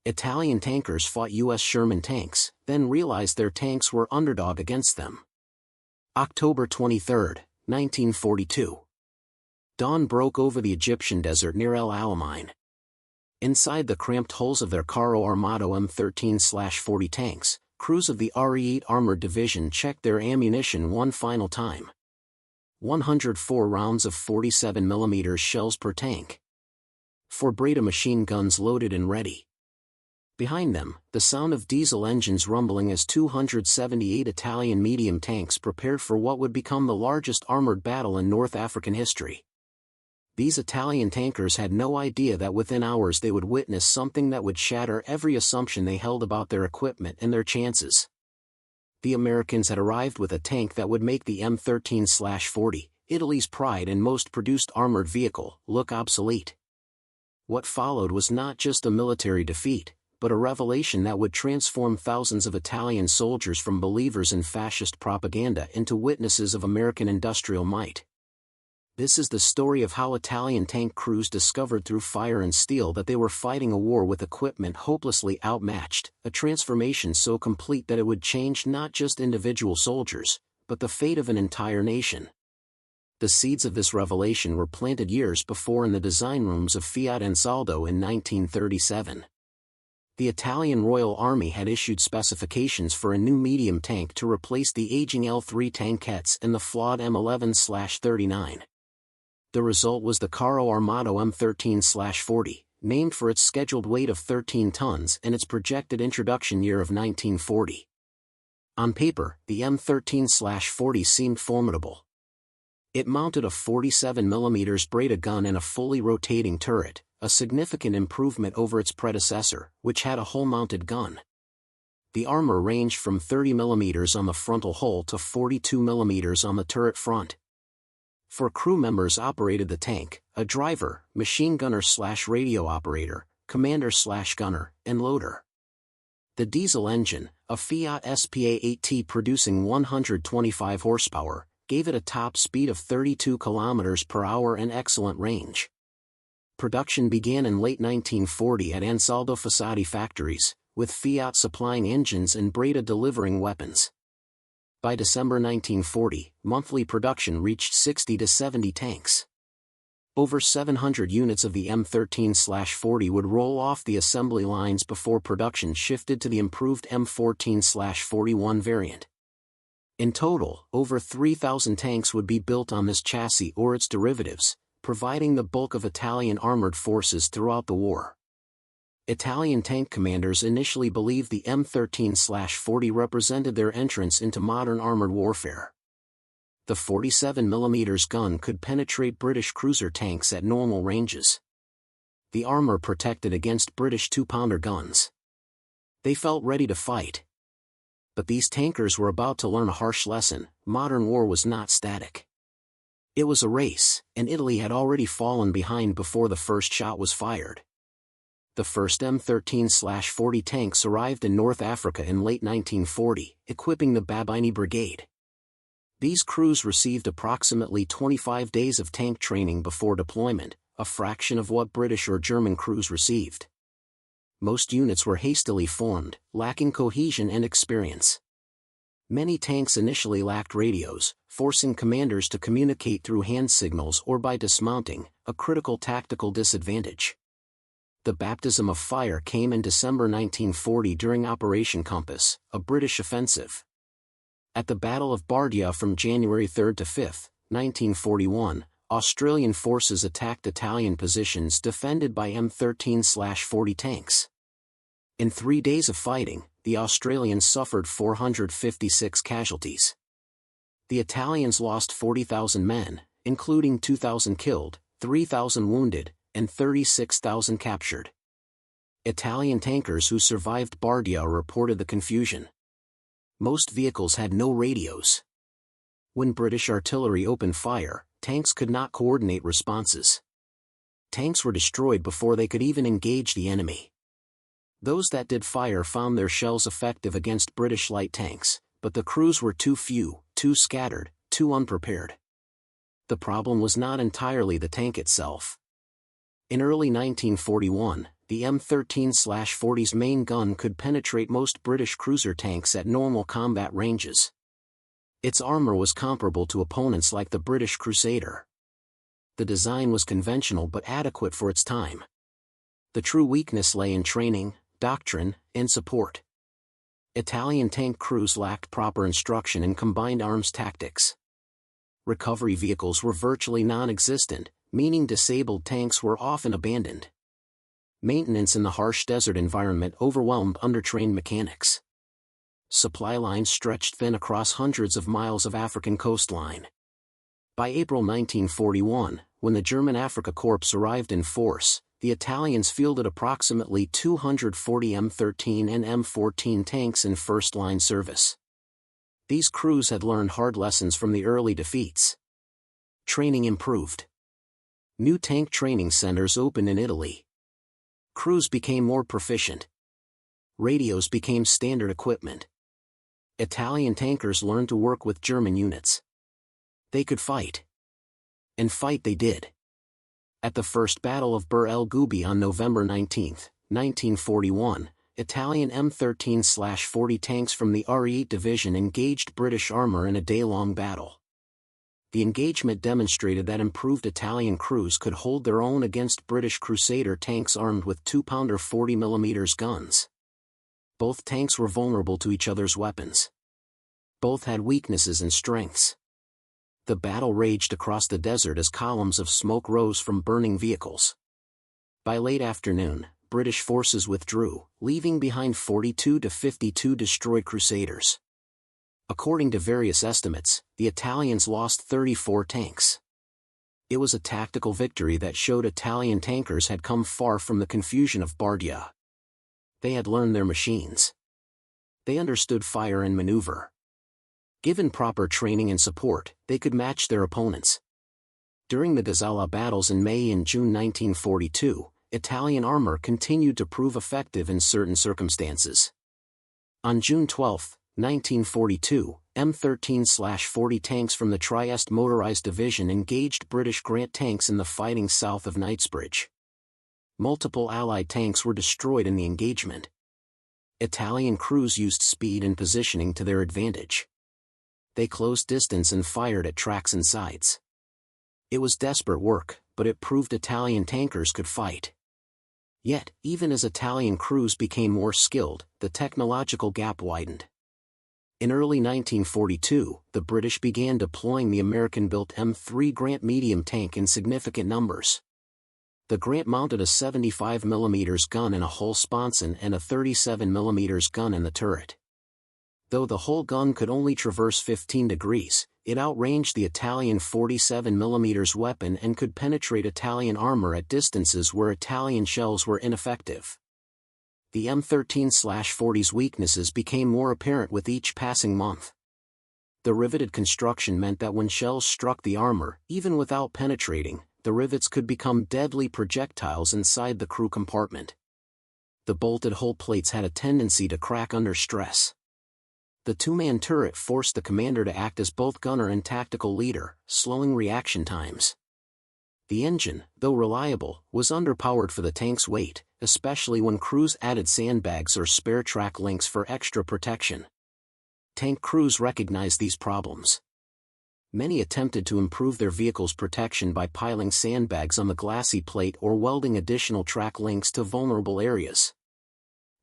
Italian tankers fought U.S. Sherman tanks, then realized their tanks were underdog against them. October 23, 1942. Dawn broke over the Egyptian desert near El Alamein. Inside the cramped hulls of their Carro Armato M13/40 tanks, crews of the Ariete Armored Division checked their ammunition one final time. 104 rounds of 47mm shells per tank. 4 Breda machine guns loaded and ready. Behind them, the sound of diesel engines rumbling as 278 Italian medium tanks prepared for what would become the largest armored battle in North African history. These Italian tankers had no idea that within hours they would witness something that would shatter every assumption they held about their equipment and their chances. The Americans had arrived with a tank that would make the M13/40, Italy's pride and most produced armored vehicle, look obsolete. What followed was not just a military defeat, but a revelation that would transform thousands of Italian soldiers from believers in fascist propaganda into witnesses of American industrial might. This is the story of how Italian tank crews discovered through fire and steel that they were fighting a war with equipment hopelessly outmatched, a transformation so complete that it would change not just individual soldiers, but the fate of an entire nation. The seeds of this revelation were planted years before in the design rooms of Fiat Ansaldo in 1937. The Italian Royal Army had issued specifications for a new medium tank to replace the aging L3 tankettes and the flawed M11/39. The result was the Carro Armato M13/40, named for its scheduled weight of 13 tons and its projected introduction year of 1940. On paper, the M13/40 seemed formidable. It mounted a 47mm Breda gun and a fully rotating turret, a significant improvement over its predecessor, which had a hull-mounted gun. The armor ranged from 30mm on the frontal hull to 42mm on the turret front. 4 crew members operated the tank: a driver, machine gunner/radio operator, commander/gunner, and loader. The diesel engine, a Fiat SPA-8T producing 125 horsepower, gave it a top speed of 32 km per hour and excellent range. Production began in late 1940 at Ansaldo Fossati factories, with Fiat supplying engines and Breda delivering weapons. By December 1940, monthly production reached 60 to 70 tanks. Over 700 units of the M13/40 would roll off the assembly lines before production shifted to the improved M14/41 variant. In total, over 3,000 tanks would be built on this chassis or its derivatives, providing the bulk of Italian armored forces throughout the war. Italian tank commanders initially believed the M13/40 represented their entrance into modern armored warfare. The 47mm gun could penetrate British cruiser tanks at normal ranges. The armor protected against British 2-pounder guns. They felt ready to fight. But these tankers were about to learn a harsh lesson: modern war was not static. It was a race, and Italy had already fallen behind before the first shot was fired. The first M13/40 tanks arrived in North Africa in late 1940, equipping the Babbini Brigade. These crews received approximately 25 days of tank training before deployment, a fraction of what British or German crews received. Most units were hastily formed, lacking cohesion and experience. Many tanks initially lacked radios, forcing commanders to communicate through hand signals or by dismounting, a critical tactical disadvantage. The baptism of fire came in December 1940 during Operation Compass, a British offensive. At the Battle of Breda from January 3 to 5, 1941, Australian forces attacked Italian positions defended by M13/40 tanks. In 3 days of fighting, the Australians suffered 456 casualties. The Italians lost 40,000 men, including 2,000 killed, 3,000 wounded, and 36,000 captured. Italian tankers who survived Breda reported the confusion. Most vehicles had no radios. When British artillery opened fire, tanks could not coordinate responses. Tanks were destroyed before they could even engage the enemy. Those that did fire found their shells effective against British light tanks, but the crews were too few, too scattered, too unprepared. The problem was not entirely the tank itself. In early 1941, the M13/40's main gun could penetrate most British cruiser tanks at normal combat ranges. Its armor was comparable to opponents like the British Crusader. The design was conventional but adequate for its time. The true weakness lay in training, doctrine, and support. Italian tank crews lacked proper instruction in combined arms tactics. Recovery vehicles were virtually non-existent, meaning disabled tanks were often abandoned. Maintenance in the harsh desert environment overwhelmed undertrained mechanics. Supply lines stretched thin across hundreds of miles of African coastline. By April 1941, when the German Afrika Korps arrived in force, the Italians fielded approximately 240 M13 and M14 tanks in first-line service. These crews had learned hard lessons from the early defeats. Training improved. New tank training centers opened in Italy. Crews became more proficient. Radios became standard equipment. Italian tankers learned to work with German units. They could fight. And fight they did. At the First Battle of Bir el Gubi on November 19, 1941, Italian M13/40 tanks from the Ariete Division engaged British armor in a day-long battle. The engagement demonstrated that improved Italian crews could hold their own against British Crusader tanks armed with 2-pounder 40mm guns. Both tanks were vulnerable to each other's weapons. Both had weaknesses and strengths. The battle raged across the desert as columns of smoke rose from burning vehicles. By late afternoon, British forces withdrew, leaving behind 42 to 52 destroyed Crusaders. According to various estimates, the Italians lost 34 tanks. It was a tactical victory that showed Italian tankers had come far from the confusion of Breda. They had learned their machines. They understood fire and maneuver. Given proper training and support, they could match their opponents. During the Gazala battles in May and June 1942, Italian armor continued to prove effective in certain circumstances. On June 12, 1942, M13/40 tanks from the Trieste Motorized Division engaged British Grant tanks in the fighting south of Knightsbridge. Multiple Allied tanks were destroyed in the engagement. Italian crews used speed and positioning to their advantage. They closed distance and fired at tracks and sides. It was desperate work, but it proved Italian tankers could fight. Yet, even as Italian crews became more skilled, the technological gap widened. In early 1942, the British began deploying the American-built M3 Grant medium tank in significant numbers. The Grant mounted a 75mm gun in a hull sponson and a 37mm gun in the turret. Though the whole gun could only traverse 15 degrees, it outranged the Italian 47mm weapon and could penetrate Italian armor at distances where Italian shells were ineffective. The M13/40's weaknesses became more apparent with each passing month. The riveted construction meant that when shells struck the armor, even without penetrating, the rivets could become deadly projectiles inside the crew compartment. The bolted hull plates had a tendency to crack under stress. The two-man turret forced the commander to act as both gunner and tactical leader, slowing reaction times. The engine, though reliable, was underpowered for the tank's weight, especially when crews added sandbags or spare track links for extra protection. Tank crews recognized these problems. Many attempted to improve their vehicle's protection by piling sandbags on the glacis plate or welding additional track links to vulnerable areas.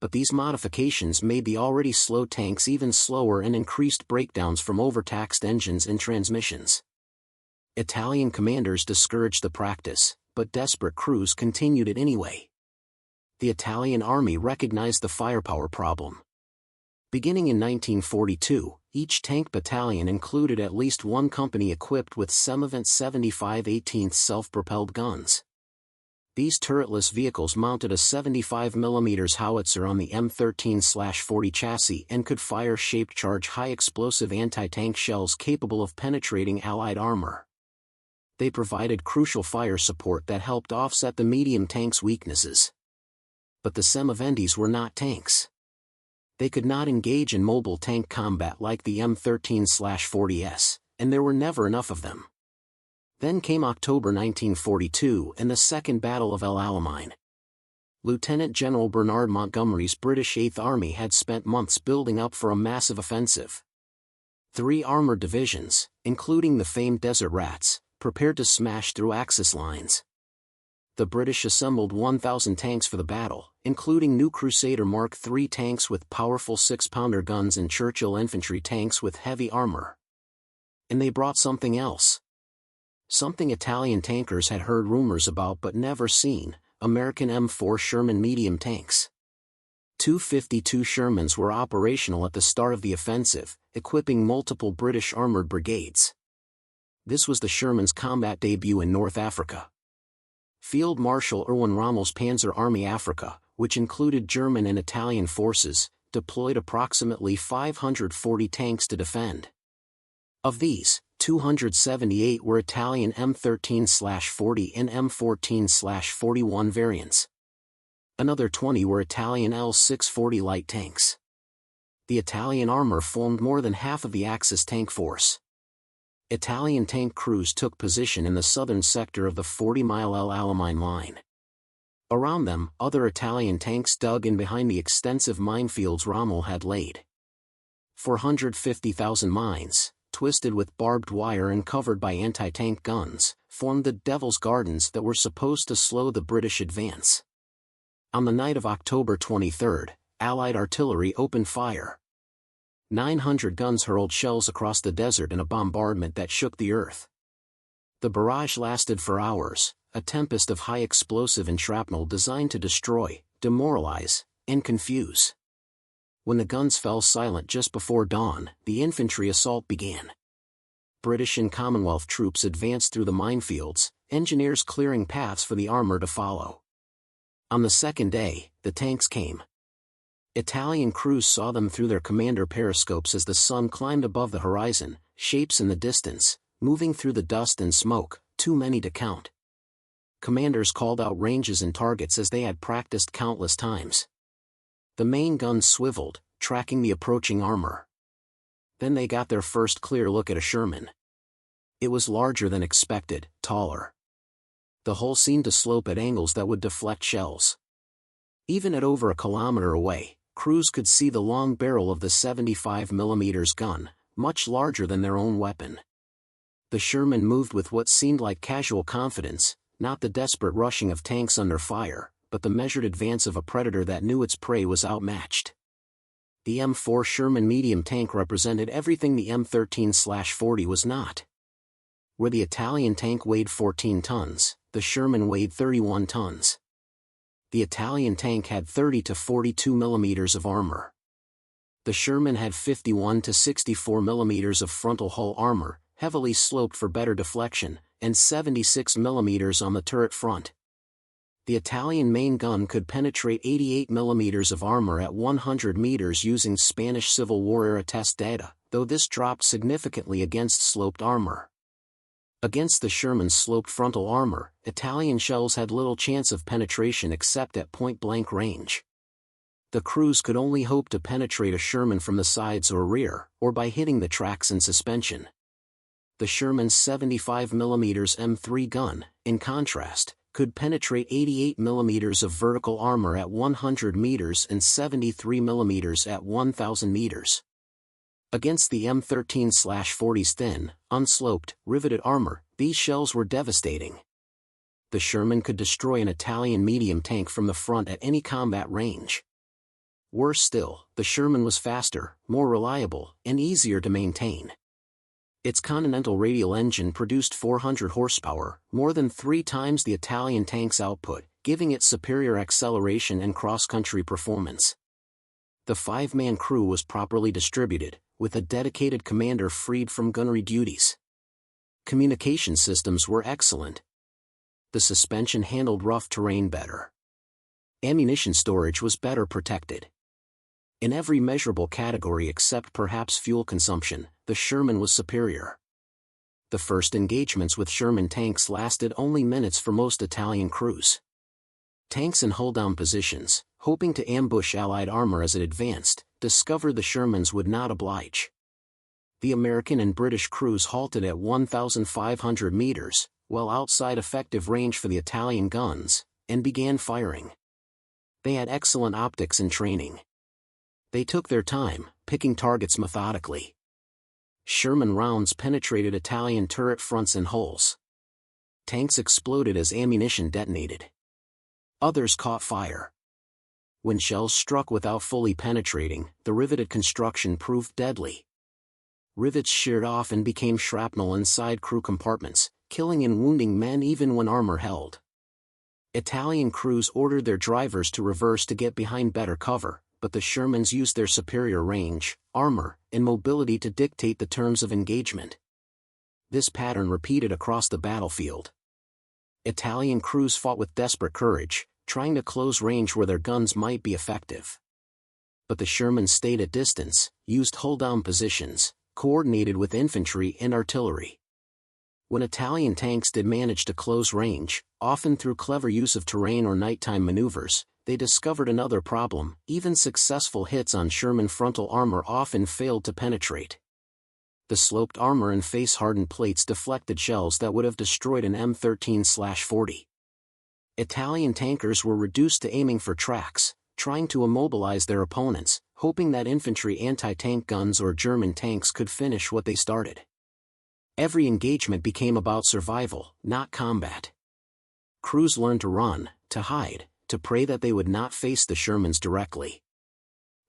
But these modifications made the already slow tanks even slower and increased breakdowns from overtaxed engines and transmissions. Italian commanders discouraged the practice, but desperate crews continued it anyway. The Italian army recognized the firepower problem. Beginning in 1942, each tank battalion included at least one company equipped with Semavent 75/18 self-propelled guns. These turretless vehicles mounted a 75mm howitzer on the M13/40 chassis and could fire shaped-charge high-explosive anti-tank shells capable of penetrating Allied armor. They provided crucial fire support that helped offset the medium tank's weaknesses. But the Semaventis were not tanks. They could not engage in mobile tank combat like the M13/40s, and there were never enough of them. Then came October 1942 and the Second Battle of El Alamein. Lieutenant General Bernard Montgomery's British Eighth Army had spent months building up for a massive offensive. 3 armored divisions, including the famed Desert Rats, prepared to smash through Axis lines. The British assembled 1,000 tanks for the battle, including new Crusader Mark III tanks with powerful 6-pounder guns and Churchill infantry tanks with heavy armor. And they brought something else. Something Italian tankers had heard rumors about but never seen: American M4 Sherman medium tanks. 252 Shermans were operational at the start of the offensive, equipping multiple British armored brigades. This was the Sherman's combat debut in North Africa. Field Marshal Erwin Rommel's Panzer Army Africa, which included German and Italian forces, deployed approximately 540 tanks to defend. Of these, 278 were Italian M13/40 and M14/41 variants. Another 20 were Italian L640 light tanks. The Italian armor formed more than half of the Axis tank force. Italian tank crews took position in the southern sector of the 40-mile Alamein line. Around them, other Italian tanks dug in behind the extensive minefields Rommel had laid. 450,000 mines, twisted with barbed wire and covered by anti-tank guns, formed the Devil's Gardens that were supposed to slow the British advance. On the night of October 23, Allied artillery opened fire. 900 guns hurled shells across the desert in a bombardment that shook the earth. The barrage lasted for hours, a tempest of high explosive and shrapnel designed to destroy, demoralize, and confuse. When the guns fell silent just before dawn, the infantry assault began. British and Commonwealth troops advanced through the minefields, engineers clearing paths for the armor to follow. On the second day, the tanks came. Italian crews saw them through their commander periscopes as the sun climbed above the horizon, shapes in the distance, moving through the dust and smoke, too many to count. Commanders called out ranges and targets as they had practiced countless times. The main guns swiveled, tracking the approaching armor. Then they got their first clear look at a Sherman. It was larger than expected, taller. The hull seemed to slope at angles that would deflect shells. Even at over a kilometer away, crews could see the long barrel of the 75mm gun, much larger than their own weapon. The Sherman moved with what seemed like casual confidence, not the desperate rushing of tanks under fire, but the measured advance of a predator that knew its prey was outmatched. The M4 Sherman medium tank represented everything the M13/40 was not. Where the Italian tank weighed 14 tons, the Sherman weighed 31 tons. The Italian tank had 30 to 42 millimeters of armor. The Sherman had 51 to 64 millimeters of frontal hull armor, heavily sloped for better deflection, and 76 millimeters on the turret front. The Italian main gun could penetrate 88 millimeters of armor at 100 meters using Spanish Civil War-era test data, though this dropped significantly against sloped armor. Against the Sherman's sloped frontal armor, Italian shells had little chance of penetration except at point-blank range. The crews could only hope to penetrate a Sherman from the sides or rear, or by hitting the tracks and suspension. The Sherman's 75mm M3 gun, in contrast, could penetrate 88 millimeters of vertical armor at 100 meters and 73 millimeters at 1,000 meters. Against the M13/40's thin, unsloped, riveted armor, these shells were devastating. The Sherman could destroy an Italian medium tank from the front at any combat range. Worse still, the Sherman was faster, more reliable, and easier to maintain. Its Continental radial engine produced 400 horsepower, more than 3 times the Italian tank's output, giving it superior acceleration and cross-country performance. The 5-man crew was properly distributed, with a dedicated commander freed from gunnery duties. Communication systems were excellent. The suspension handled rough terrain better. Ammunition storage was better protected. In every measurable category except perhaps fuel consumption, the Sherman was superior. The first engagements with Sherman tanks lasted only minutes for most Italian crews. Tanks in hull-down positions, hoping to ambush Allied armor as it advanced, discovered the Shermans would not oblige. The American and British crews halted at 1,500 meters, well outside effective range for the Italian guns, and began firing. They had excellent optics and training. They took their time, picking targets methodically. Sherman rounds penetrated Italian turret fronts and hulls. Tanks exploded as ammunition detonated. Others caught fire. When shells struck without fully penetrating, the riveted construction proved deadly. Rivets sheared off and became shrapnel inside crew compartments, killing and wounding men even when armor held. Italian crews ordered their drivers to reverse to get behind better cover, but the Shermans used their superior range, armor, and mobility to dictate the terms of engagement. This pattern repeated across the battlefield. Italian crews fought with desperate courage, trying to close range where their guns might be effective. But the Shermans stayed at distance, used hull-down positions, coordinated with infantry and artillery. When Italian tanks did manage to close range, often through clever use of terrain or nighttime maneuvers, they discovered another problem: even successful hits on Sherman frontal armor often failed to penetrate. The sloped armor and face-hardened plates deflected shells that would have destroyed an M13/40. Italian tankers were reduced to aiming for tracks, trying to immobilize their opponents, hoping that infantry anti-tank guns or German tanks could finish what they started. Every engagement became about survival, not combat. Crews learned to run, to hide, to pray that they would not face the Shermans directly.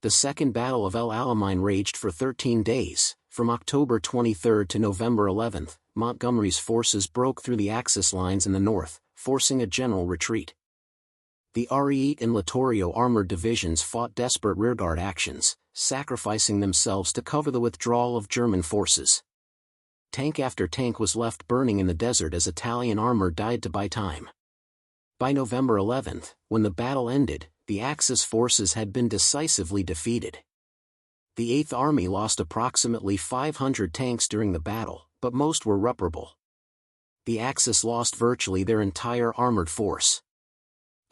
The Second Battle of El Alamein raged for 13 days, from October 23 to November 11. Montgomery's forces broke through the Axis lines in the north, forcing a general retreat. The Ariete and Littorio armored divisions fought desperate rearguard actions, sacrificing themselves to cover the withdrawal of German forces. Tank after tank was left burning in the desert as Italian armor died to buy time. By November 11, when the battle ended, the Axis forces had been decisively defeated. The Eighth Army lost approximately 500 tanks during the battle, but most were reparable. The Axis lost virtually their entire armored force.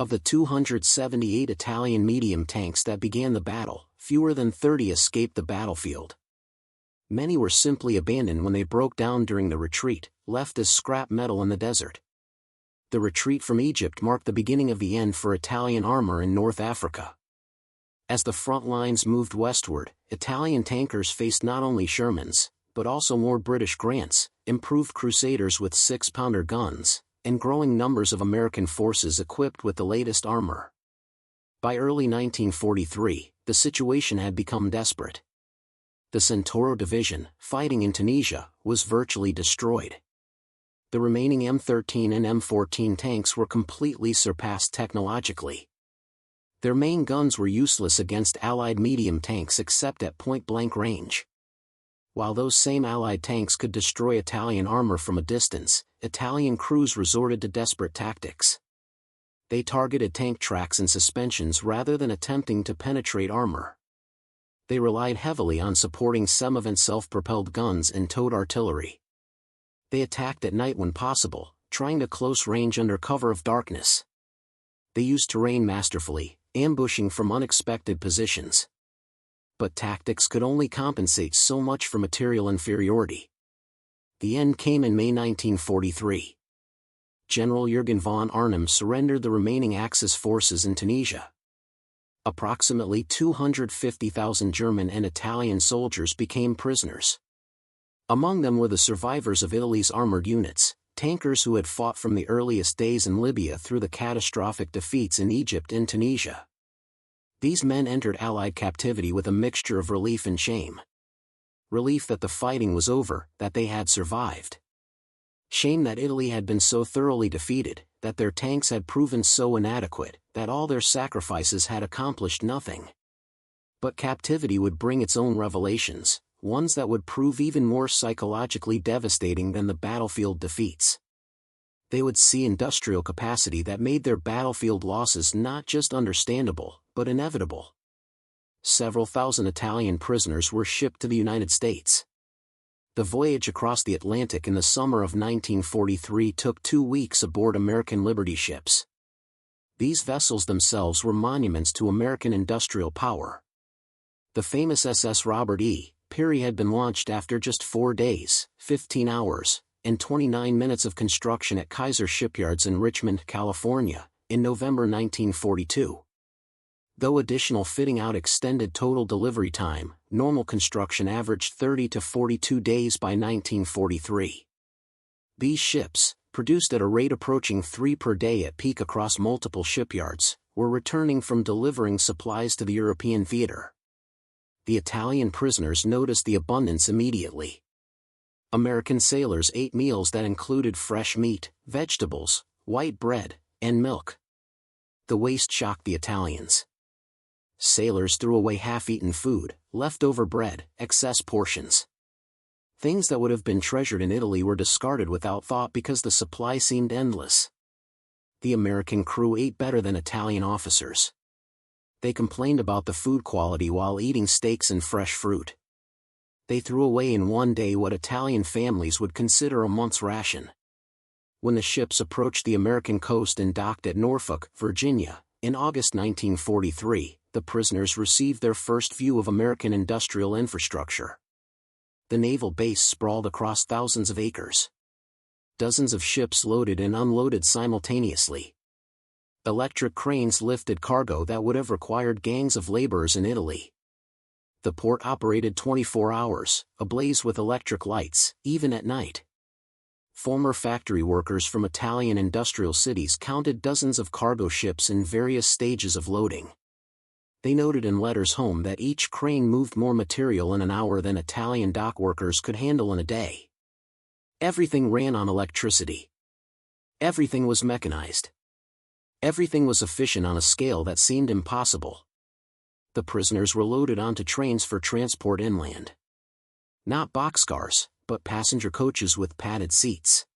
Of the 278 Italian medium tanks that began the battle, fewer than 30 escaped the battlefield. Many were simply abandoned when they broke down during the retreat, left as scrap metal in the desert. The retreat from Egypt marked the beginning of the end for Italian armor in North Africa. As the front lines moved westward, Italian tankers faced not only Shermans, but also more British Grants, improved Crusaders with 6-pounder guns, and growing numbers of American forces equipped with the latest armor. By early 1943, the situation had become desperate. The Centauro Division, fighting in Tunisia, was virtually destroyed. The remaining M13 and M14 tanks were completely surpassed technologically. Their main guns were useless against Allied medium tanks except at point-blank range. While those same Allied tanks could destroy Italian armor from a distance, Italian crews resorted to desperate tactics. They targeted tank tracks and suspensions rather than attempting to penetrate armor. They relied heavily on supporting Semavent self-propelled guns and towed artillery. They attacked at night when possible, trying to close range under cover of darkness. They used terrain masterfully, ambushing from unexpected positions. But tactics could only compensate so much for material inferiority. The end came in May 1943. General Jürgen von Arnim surrendered the remaining Axis forces in Tunisia. Approximately 250,000 German and Italian soldiers became prisoners. Among them were the survivors of Italy's armored units, tankers who had fought from the earliest days in Libya through the catastrophic defeats in Egypt and Tunisia. These men entered Allied captivity with a mixture of relief and shame. Relief that the fighting was over, that they had survived. Shame that Italy had been so thoroughly defeated, that their tanks had proven so inadequate, that all their sacrifices had accomplished nothing. But captivity would bring its own revelations, ones that would prove even more psychologically devastating than the battlefield defeats. They would see industrial capacity that made their battlefield losses not just understandable, but inevitable. Several thousand Italian prisoners were shipped to the United States. The voyage across the Atlantic in the summer of 1943 took 2 weeks aboard American Liberty ships. These vessels themselves were monuments to American industrial power. The famous SS Robert E. Peary had been launched after just 4 days, 15 hours, and 29 minutes of construction at Kaiser Shipyards in Richmond, California, in November 1942. Though additional fitting out extended total delivery time, normal construction averaged 30 to 42 days by 1943. These ships, produced at a rate approaching 3 per day at peak across multiple shipyards, were returning from delivering supplies to the European theater. The Italian prisoners noticed the abundance immediately. American sailors ate meals that included fresh meat, vegetables, white bread, and milk. The waste shocked the Italians. Sailors threw away half-eaten food, leftover bread, excess portions. Things that would have been treasured in Italy were discarded without thought because the supply seemed endless. The American crew ate better than Italian officers. They complained about the food quality while eating steaks and fresh fruit. They threw away in one day what Italian families would consider a month's ration. When the ships approached the American coast and docked at Norfolk, Virginia, in August 1943, the prisoners received their first view of American industrial infrastructure. The naval base sprawled across thousands of acres. Dozens of ships loaded and unloaded simultaneously. Electric cranes lifted cargo that would have required gangs of laborers in Italy. The port operated 24 hours, ablaze with electric lights, even at night. Former factory workers from Italian industrial cities counted dozens of cargo ships in various stages of loading. They noted in letters home that each crane moved more material in an hour than Italian dock workers could handle in a day. Everything ran on electricity. Everything was mechanized. Everything was efficient on a scale that seemed impossible. The prisoners were loaded onto trains for transport inland. Not boxcars, but passenger coaches with padded seats.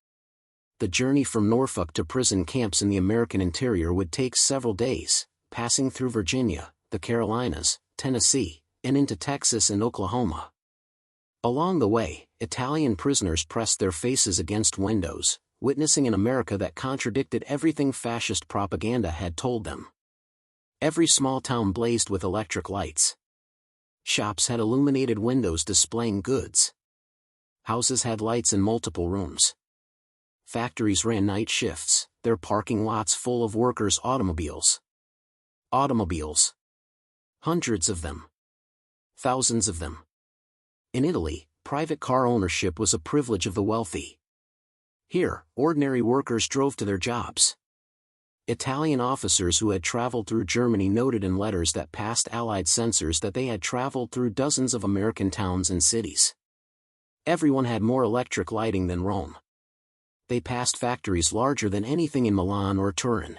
The journey from Norfolk to prison camps in the American interior would take several days, passing through Virginia, the Carolinas, Tennessee, and into Texas and Oklahoma. Along the way, Italian prisoners pressed their faces against windows, witnessing an America that contradicted everything fascist propaganda had told them. Every small town blazed with electric lights. Shops had illuminated windows displaying goods. Houses had lights in multiple rooms. Factories ran night shifts, their parking lots full of workers' automobiles. Automobiles. Hundreds of them. Thousands of them. In Italy, private car ownership was a privilege of the wealthy. Here, ordinary workers drove to their jobs. Italian officers who had traveled through Germany noted in letters that passed Allied censors that they had traveled through dozens of American towns and cities. Everyone had more electric lighting than Rome. They passed factories larger than anything in Milan or Turin.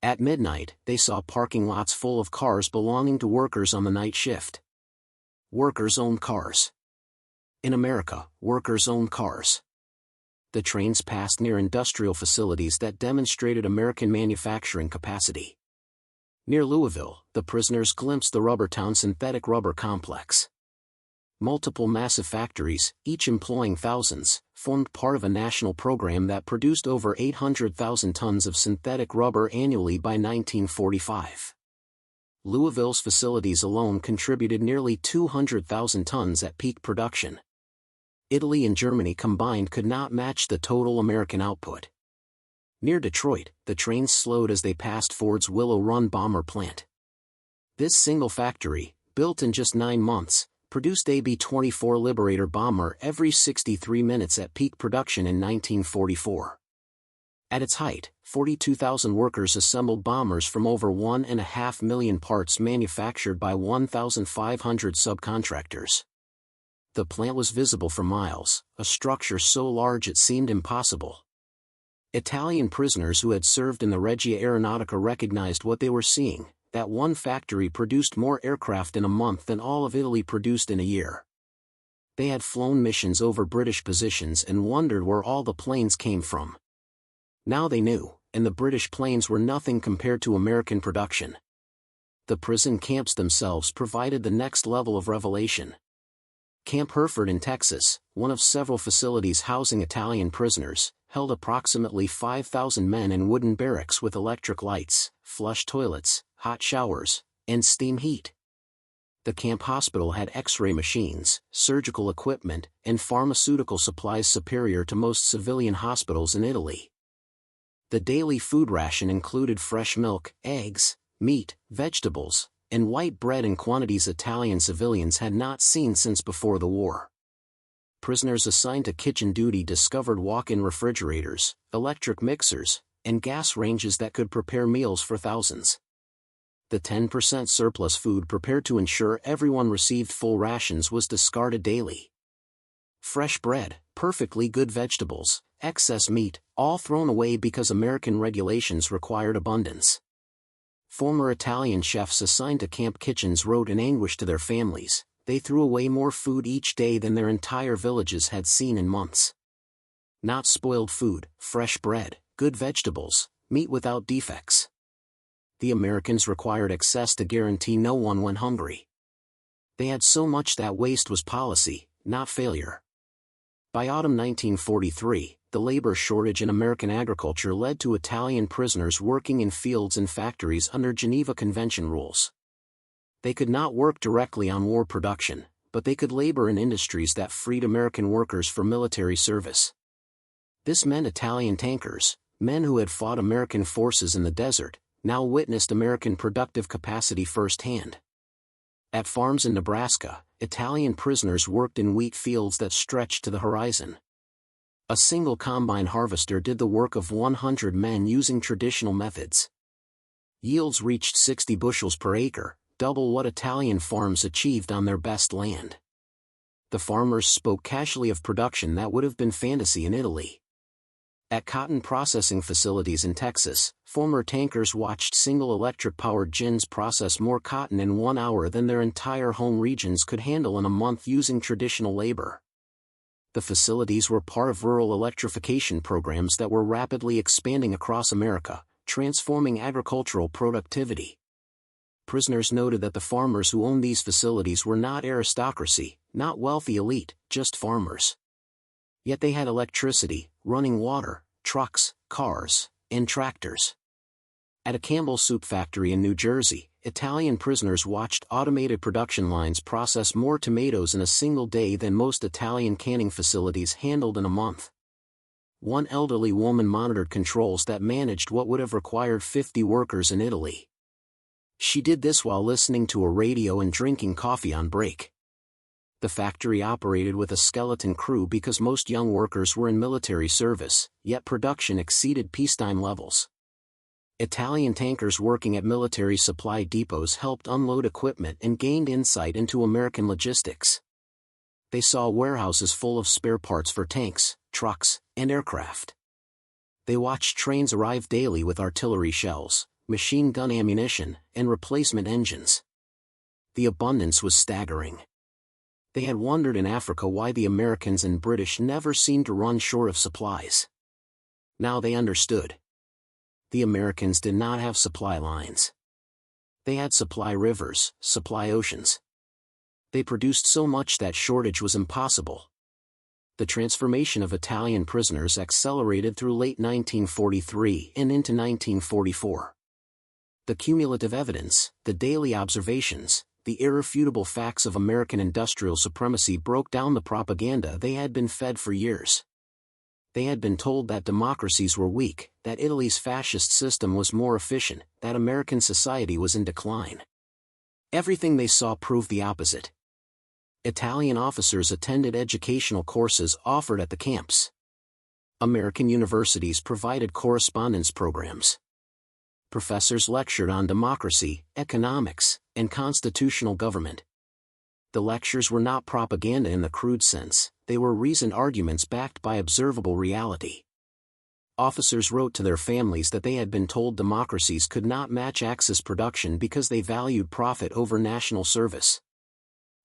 At midnight, they saw parking lots full of cars belonging to workers on the night shift. Workers owned cars. In America, workers owned cars. The trains passed near industrial facilities that demonstrated American manufacturing capacity. Near Louisville, the prisoners glimpsed the Rubbertown synthetic rubber complex. Multiple massive factories, each employing thousands, formed part of a national program that produced over 800,000 tons of synthetic rubber annually by 1945. Louisville's facilities alone contributed nearly 200,000 tons at peak production. Italy and Germany combined could not match the total American output. Near Detroit, the trains slowed as they passed Ford's Willow Run bomber plant. This single factory, built in just 9 months, produced a B-24 Liberator bomber every 63 minutes at peak production in 1944. At its height, 42,000 workers assembled bombers from over 1.5 million parts manufactured by 1,500 subcontractors. The plant was visible for miles, a structure so large it seemed impossible. Italian prisoners who had served in the Regia Aeronautica recognized what they were seeing. That one factory produced more aircraft in a month than all of Italy produced in a year. They had flown missions over British positions and wondered where all the planes came from. Now they knew, and the British planes were nothing compared to American production. The prison camps themselves provided the next level of revelation. Camp Hereford in Texas, one of several facilities housing Italian prisoners, held approximately 5,000 men in wooden barracks with electric lights, flush toilets, hot showers, and steam heat. The camp hospital had X-ray machines, surgical equipment, and pharmaceutical supplies superior to most civilian hospitals in Italy. The daily food ration included fresh milk, eggs, meat, vegetables, and white bread in quantities Italian civilians had not seen since before the war. Prisoners assigned to kitchen duty discovered walk-in refrigerators, electric mixers, and gas ranges that could prepare meals for thousands. The 10% surplus food prepared to ensure everyone received full rations was discarded daily. Fresh bread, perfectly good vegetables, excess meat, all thrown away because American regulations required abundance. Former Italian chefs assigned to camp kitchens wrote in anguish to their families, they threw away more food each day than their entire villages had seen in months. Not spoiled food, fresh bread, good vegetables, meat without defects. The Americans required excess to guarantee no one went hungry. They had so much that waste was policy, not failure. By autumn 1943, the labor shortage in American agriculture led to Italian prisoners working in fields and factories under Geneva Convention rules. They could not work directly on war production, but they could labor in industries that freed American workers for military service. This meant Italian tankers, men who had fought American forces in the desert, now witnessed American productive capacity firsthand. At farms in Nebraska, Italian prisoners worked in wheat fields that stretched to the horizon. A single combine harvester did the work of 100 men using traditional methods. Yields reached 60 bushels per acre, double what Italian farms achieved on their best land. The farmers spoke casually of production that would have been fantasy in Italy. At cotton processing facilities in Texas, former tankers watched single electric-powered gins process more cotton in 1 hour than their entire home regions could handle in a month using traditional labor. The facilities were part of rural electrification programs that were rapidly expanding across America, transforming agricultural productivity. Prisoners noted that the farmers who owned these facilities were not aristocracy, not wealthy elite, just farmers. Yet they had electricity, running water, trucks, cars, and tractors. At a Campbell soup factory in New Jersey, Italian prisoners watched automated production lines process more tomatoes in a single day than most Italian canning facilities handled in a month. One elderly woman monitored controls that managed what would have required 50 workers in Italy. She did this while listening to a radio and drinking coffee on break. The factory operated with a skeleton crew because most young workers were in military service, yet production exceeded peacetime levels. Italian tankers working at military supply depots helped unload equipment and gained insight into American logistics. They saw warehouses full of spare parts for tanks, trucks, and aircraft. They watched trains arrive daily with artillery shells, machine gun ammunition, and replacement engines. The abundance was staggering. They had wondered in Africa why the Americans and British never seemed to run short of supplies. Now they understood. The Americans did not have supply lines. They had supply rivers, supply oceans. They produced so much that shortage was impossible. The transformation of Italian prisoners accelerated through late 1943 and into 1944. The cumulative evidence, the daily observations, the irrefutable facts of American industrial supremacy broke down the propaganda they had been fed for years. They had been told that democracies were weak, that Italy's fascist system was more efficient, that American society was in decline. Everything they saw proved the opposite. Italian officers attended educational courses offered at the camps. American universities provided correspondence programs. Professors lectured on democracy, economics, and constitutional government. The lectures were not propaganda in the crude sense, they were reasoned arguments backed by observable reality. Officers wrote to their families that they had been told democracies could not match Axis production because they valued profit over national service.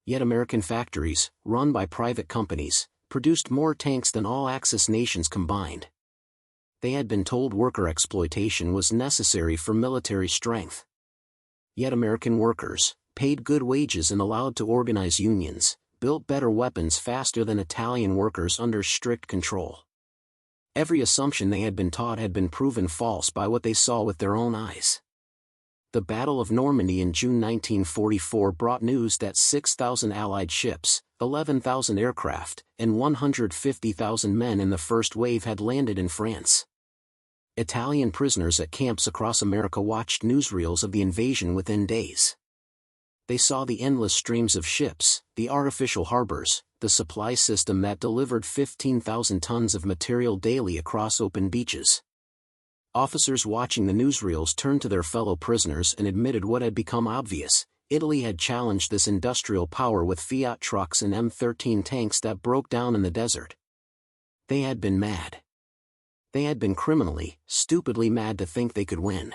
Yet American factories, run by private companies, produced more tanks than all Axis nations combined. They had been told worker exploitation was necessary for military strength. Yet American workers, paid good wages and allowed to organize unions, built better weapons faster than Italian workers under strict control. Every assumption they had been taught had been proven false by what they saw with their own eyes. The Battle of Normandy in June 1944 brought news that 6,000 Allied ships, 11,000 aircraft, and 150,000 men in the first wave had landed in France. Italian prisoners at camps across America watched newsreels of the invasion within days. They saw the endless streams of ships, the artificial harbors, the supply system that delivered 15,000 tons of material daily across open beaches. Officers watching the newsreels turned to their fellow prisoners and admitted what had become obvious: Italy had challenged this industrial power with Fiat trucks and M13 tanks that broke down in the desert. They had been mad. They had been criminally, stupidly mad to think they could win.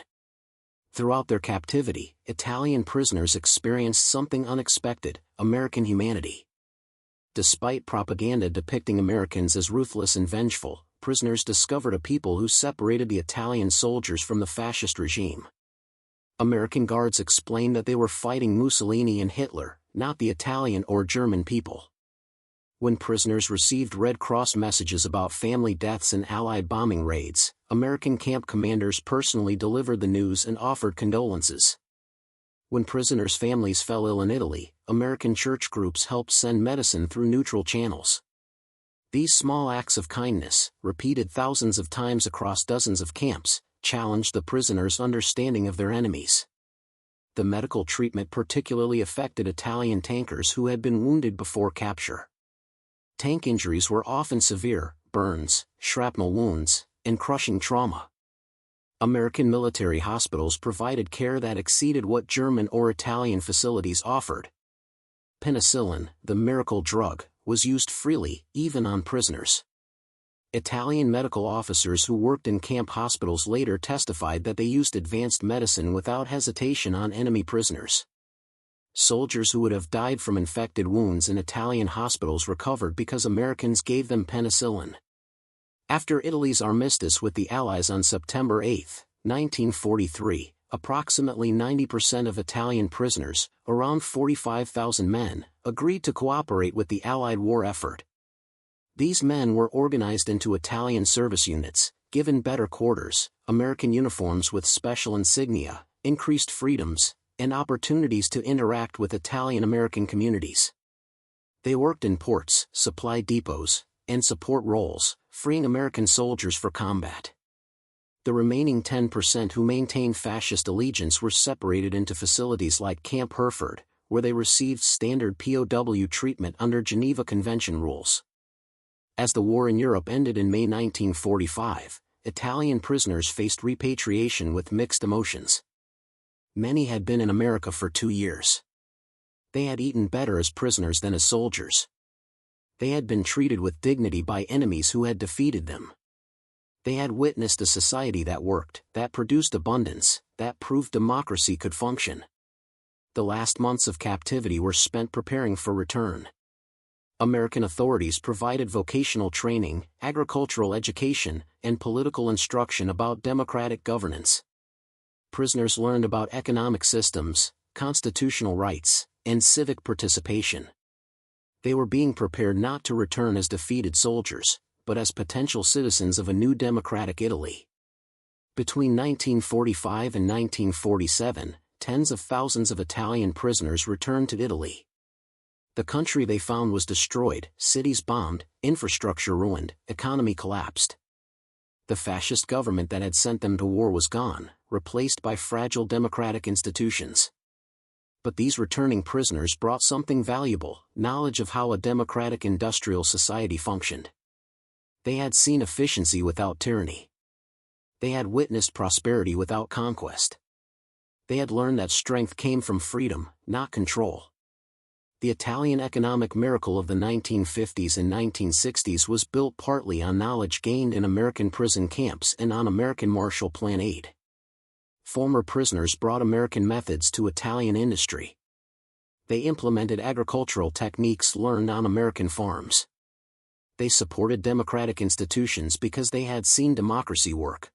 Throughout their captivity, Italian prisoners experienced something unexpected: American humanity. Despite propaganda depicting Americans as ruthless and vengeful, prisoners discovered a people who separated the Italian soldiers from the fascist regime. American guards explained that they were fighting Mussolini and Hitler, not the Italian or German people. When prisoners received Red Cross messages about family deaths and Allied bombing raids, American camp commanders personally delivered the news and offered condolences. When prisoners' families fell ill in Italy, American church groups helped send medicine through neutral channels. These small acts of kindness, repeated thousands of times across dozens of camps, challenged the prisoners' understanding of their enemies. The medical treatment particularly affected Italian tankers who had been wounded before capture. Tank injuries were often severe: burns, shrapnel wounds, and crushing trauma. American military hospitals provided care that exceeded what German or Italian facilities offered. Penicillin, the miracle drug, was used freely, even on prisoners. Italian medical officers who worked in camp hospitals later testified that they used advanced medicine without hesitation on enemy prisoners. Soldiers who would have died from infected wounds in Italian hospitals recovered because Americans gave them penicillin. After Italy's armistice with the Allies on September 8, 1943, approximately 90% of Italian prisoners, around 45,000 men, agreed to cooperate with the Allied war effort. These men were organized into Italian service units, given better quarters, American uniforms with special insignia, increased freedoms, and opportunities to interact with Italian-American communities. They worked in ports, supply depots, and support roles, freeing American soldiers for combat. The remaining 10% who maintained fascist allegiance were separated into facilities like Camp Hereford, where they received standard POW treatment under Geneva Convention rules. As the war in Europe ended in May 1945, Italian prisoners faced repatriation with mixed emotions. Many had been in America for 2 years. They had eaten better as prisoners than as soldiers. They had been treated with dignity by enemies who had defeated them. They had witnessed a society that worked, that produced abundance, that proved democracy could function. The last months of captivity were spent preparing for return. American authorities provided vocational training, agricultural education, and political instruction about democratic governance. Prisoners learned about economic systems, constitutional rights, and civic participation. They were being prepared not to return as defeated soldiers, but as potential citizens of a new democratic Italy. Between 1945 and 1947, tens of thousands of Italian prisoners returned to Italy. The country they found was destroyed, cities bombed, infrastructure ruined, economy collapsed. The fascist government that had sent them to war was gone, replaced by fragile democratic institutions. But these returning prisoners brought something valuable: knowledge of how a democratic industrial society functioned. They had seen efficiency without tyranny. They had witnessed prosperity without conquest. They had learned that strength came from freedom, not control. The Italian economic miracle of the 1950s and 1960s was built partly on knowledge gained in American prison camps and on American Marshall Plan aid. Former prisoners brought American methods to Italian industry. They implemented agricultural techniques learned on American farms. They supported democratic institutions because they had seen democracy work.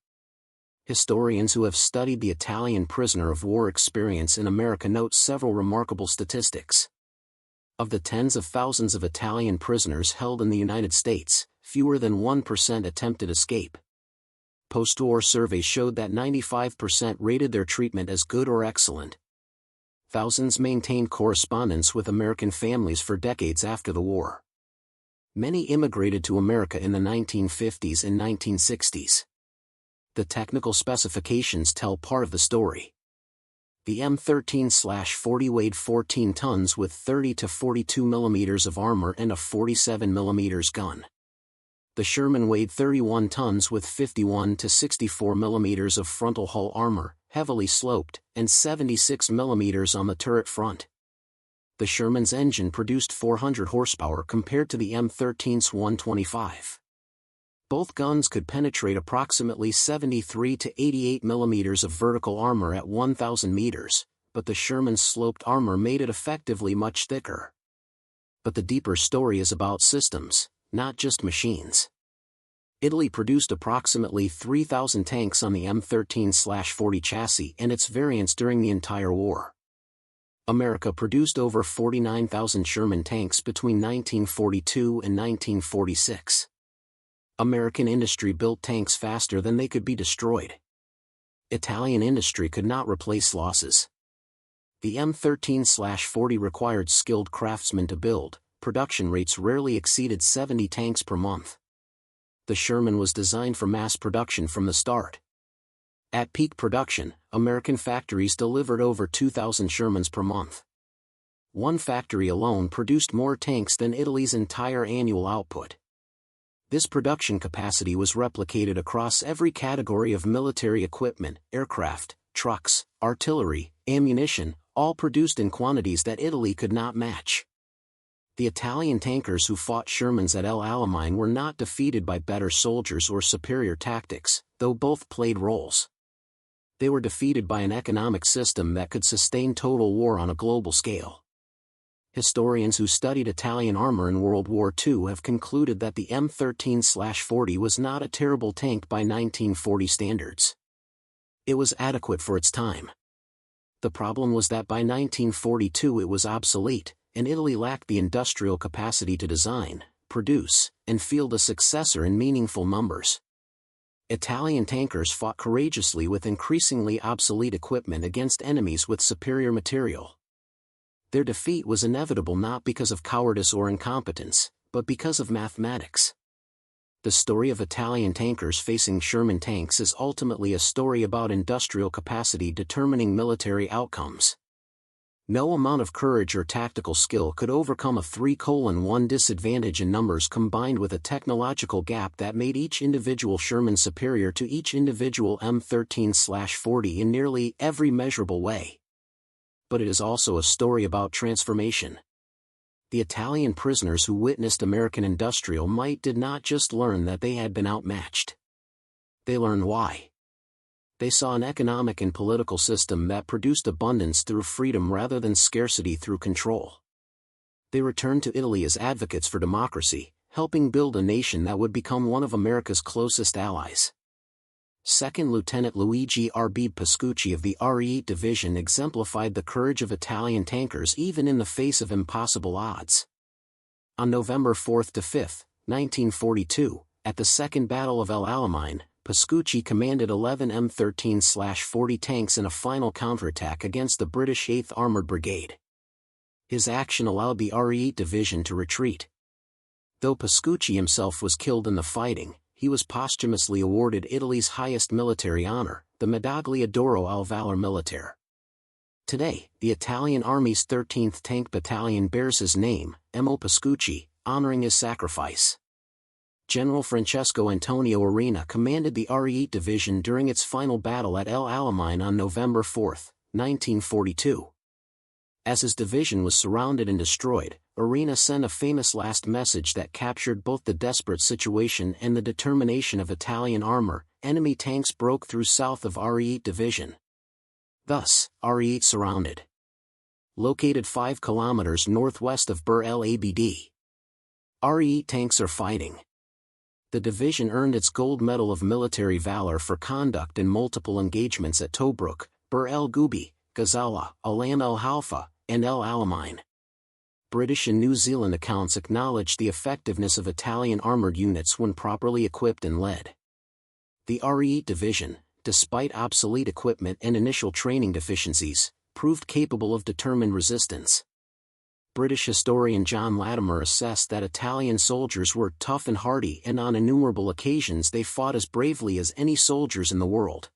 Historians who have studied the Italian prisoner of war experience in America note several remarkable statistics. Of the tens of thousands of Italian prisoners held in the United States, fewer than 1% attempted escape. Post-war surveys showed that 95% rated their treatment as good or excellent. Thousands maintained correspondence with American families for decades after the war. Many immigrated to America in the 1950s and 1960s. The technical specifications tell part of the story. The M13/40 weighed 14 tons with 30 to 42 mm of armor and a 47 mm gun. The Sherman weighed 31 tons with 51 to 64 mm of frontal hull armor, heavily sloped, and 76 mm on the turret front. The Sherman's engine produced 400 horsepower compared to the M13's 125. Both guns could penetrate approximately 73 to 88 mm of vertical armor at 1,000 meters, but the Sherman's sloped armor made it effectively much thicker. But the deeper story is about systems, not just machines. Italy produced approximately 3,000 tanks on the M13/40 chassis and its variants during the entire war. America produced over 49,000 Sherman tanks between 1942 and 1946. American industry built tanks faster than they could be destroyed. Italian industry could not replace losses. The M13/40 required skilled craftsmen to build, production rates rarely exceeded 70 tanks per month. The Sherman was designed for mass production from the start. At peak production, American factories delivered over 2,000 Shermans per month. One factory alone produced more tanks than Italy's entire annual output. This production capacity was replicated across every category of military equipment: aircraft, trucks, artillery, ammunition, all produced in quantities that Italy could not match. The Italian tankers who fought Shermans at El Alamein were not defeated by better soldiers or superior tactics, though both played roles. They were defeated by an economic system that could sustain total war on a global scale. Historians who studied Italian armor in World War II have concluded that the M13/40 was not a terrible tank by 1940 standards. It was adequate for its time. The problem was that by 1942 it was obsolete, and Italy lacked the industrial capacity to design, produce, and field a successor in meaningful numbers. Italian tankers fought courageously with increasingly obsolete equipment against enemies with superior material. Their defeat was inevitable not because of cowardice or incompetence, but because of mathematics. The story of Italian tankers facing Sherman tanks is ultimately a story about industrial capacity determining military outcomes. No amount of courage or tactical skill could overcome a 3:1 disadvantage in numbers combined with a technological gap that made each individual Sherman superior to each individual M13/40 in nearly every measurable way. But it is also a story about transformation. The Italian prisoners who witnessed American industrial might did not just learn that they had been outmatched. They learned why. They saw an economic and political system that produced abundance through freedom rather than scarcity through control. They returned to Italy as advocates for democracy, helping build a nation that would become one of America's closest allies. Second Lieutenant Luigi Arbib Pascucci of the Ariete Division exemplified the courage of Italian tankers even in the face of impossible odds. On November 4–5, 1942, at the Second Battle of El Alamein, Pascucci commanded 11 M13/40 tanks in a final counterattack against the British 8th Armored Brigade. His action allowed the Ariete Division to retreat. Though Pascucci himself was killed in the fighting, he was posthumously awarded Italy's highest military honor, the Medaglia d'Oro al Valor Militare. Today, the Italian Army's 13th Tank Battalion bears his name, M.O. Pascucci, honoring his sacrifice. General Francesco Antonio Arena commanded the Ariete Division during its final battle at El Alamein on November 4, 1942. As his division was surrounded and destroyed, Arena sent a famous last message that captured both the desperate situation and the determination of Italian armor. Enemy tanks broke through south of Ariete Division. Thus, Ariete surrounded. Located 5 kilometers northwest of Bir El Abd. Ariete tanks are fighting. The division earned its gold medal of military valor for conduct in multiple engagements at Tobruk, Bir El Gubi, Gazala, Alam El Halfa, and El Alamein. British and New Zealand accounts acknowledge the effectiveness of Italian armored units when properly equipped and led. The Ariete Division, despite obsolete equipment and initial training deficiencies, proved capable of determined resistance. British historian John Latimer assessed that Italian soldiers were tough and hardy, and on innumerable occasions they fought as bravely as any soldiers in the world.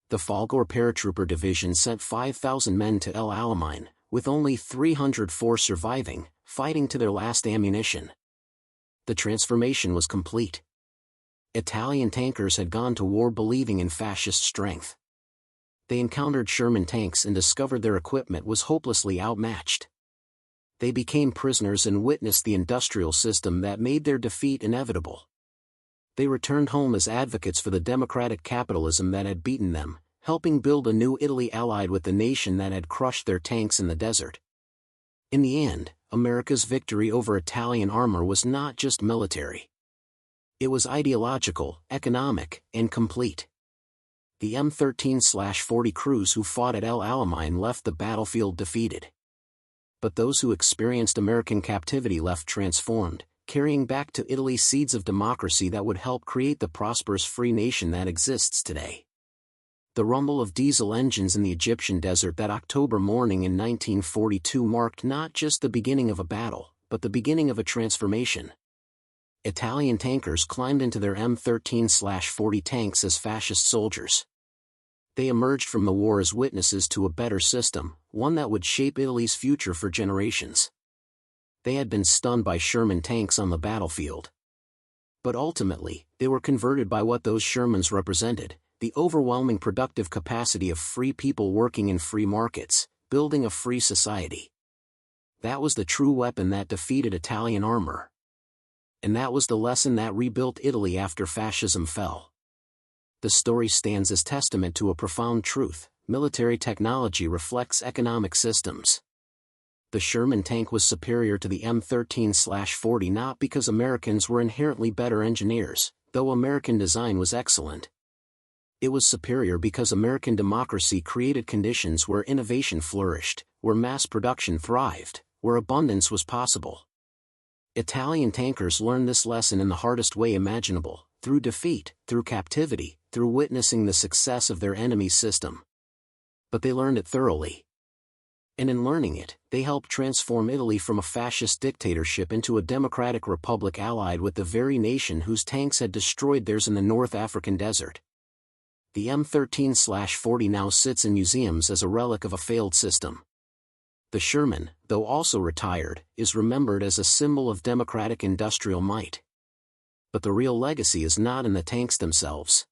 The Folgore Paratrooper Division sent 5,000 men to El Alamein, with only 304 surviving, fighting to their last ammunition. The transformation was complete. Italian tankers had gone to war believing in fascist strength. They encountered Sherman tanks and discovered their equipment was hopelessly outmatched. They became prisoners and witnessed the industrial system that made their defeat inevitable. They returned home as advocates for the democratic capitalism that had beaten them, helping build a new Italy allied with the nation that had crushed their tanks in the desert. In the end, America's victory over Italian armor was not just military. It was ideological, economic, and complete. The M13/40 crews who fought at El Alamein left the battlefield defeated. But those who experienced American captivity left transformed, carrying back to Italy seeds of democracy that would help create the prosperous free nation that exists today. The rumble of diesel engines in the Egyptian desert that October morning in 1942 marked not just the beginning of a battle, but the beginning of a transformation. Italian tankers climbed into their M13/40 tanks as fascist soldiers. They emerged from the war as witnesses to a better system, one that would shape Italy's future for generations. They had been stunned by Sherman tanks on the battlefield. But ultimately, they were converted by what those Shermans represented: the overwhelming productive capacity of free people working in free markets, building a free society. That was the true weapon that defeated Italian armor. And that was the lesson that rebuilt Italy after fascism fell. The story stands as testament to a profound truth: military technology reflects economic systems. The Sherman tank was superior to the M13/40 not because Americans were inherently better engineers, though American design was excellent. It was superior because American democracy created conditions where innovation flourished, where mass production thrived, where abundance was possible. Italian tankers learned this lesson in the hardest way imaginable: through defeat, through captivity, through witnessing the success of their enemy's system. But they learned it thoroughly. And in learning it, they helped transform Italy from a fascist dictatorship into a democratic republic allied with the very nation whose tanks had destroyed theirs in the North African desert. The M13/40 now sits in museums as a relic of a failed system. The Sherman, though also retired, is remembered as a symbol of democratic industrial might. But the real legacy is not in the tanks themselves.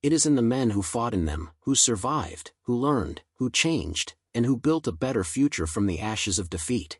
It is in the men who fought in them, who survived, who learned, who changed, and who built a better future from the ashes of defeat.